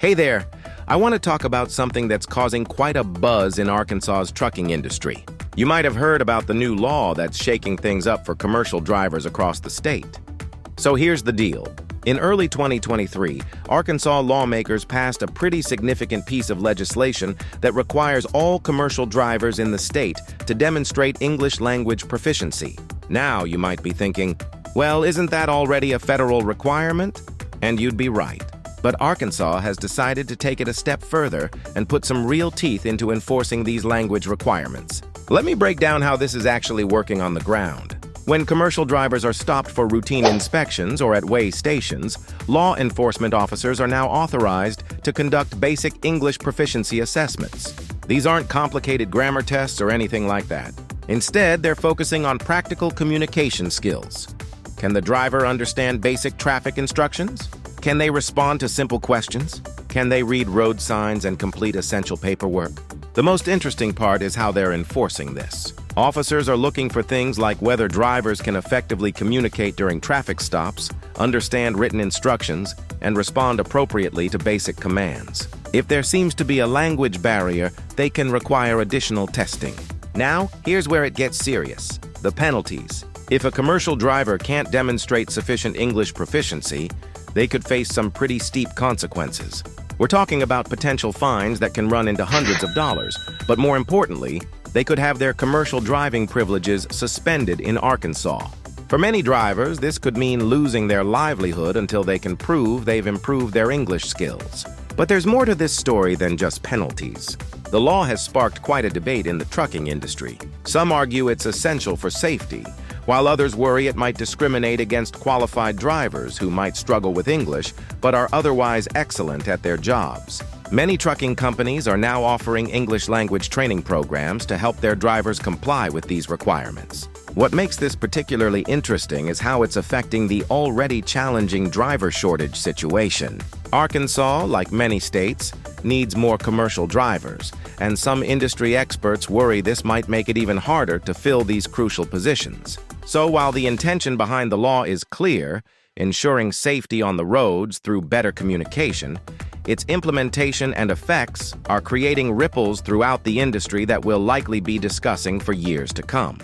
Hey there, I want to talk about something that's causing quite a buzz in Arkansas's trucking industry. You might have heard about the new law that's shaking things up for commercial drivers across the state. So here's the deal. In early 2023, Arkansas lawmakers passed a pretty significant piece of legislation that requires all commercial drivers in the state to demonstrate English language proficiency. Now you might be thinking, well, isn't that already a federal requirement? And you'd be right. But Arkansas has decided to take it a step further and put some real teeth into enforcing these language requirements. Let me break down how this is actually working on the ground. When commercial drivers are stopped for routine inspections or at weigh stations, law enforcement officers are now authorized to conduct basic English proficiency assessments. These aren't complicated grammar tests or anything like that. Instead, they're focusing on practical communication skills. Can the driver understand basic traffic instructions? Can they respond to simple questions? Can they read road signs and complete essential paperwork? The most interesting part is how they're enforcing this. Officers are looking for things like whether drivers can effectively communicate during traffic stops, understand written instructions, and respond appropriately to basic commands. If there seems to be a language barrier, they can require additional testing. Now, here's where it gets serious: the penalties. If a commercial driver can't demonstrate sufficient English proficiency, they could face some pretty steep consequences. We're talking about potential fines that can run into hundreds of dollars, but more importantly, they could have their commercial driving privileges suspended in Arkansas. For many drivers, this could mean losing their livelihood until they can prove they've improved their English skills. But there's more to this story than just penalties. The law has sparked quite a debate in the trucking industry. Some argue it's essential for safety, while others worry it might discriminate against qualified drivers who might struggle with English but are otherwise excellent at their jobs. Many trucking companies are now offering English language training programs to help their drivers comply with these requirements. What makes this particularly interesting is how it's affecting the already challenging driver shortage situation. Arkansas, like many states, needs more commercial drivers, and some industry experts worry this might make it even harder to fill these crucial positions. So while the intention behind the law is clear, ensuring safety on the roads through better communication, its implementation and effects are creating ripples throughout the industry that we'll likely be discussing for years to come.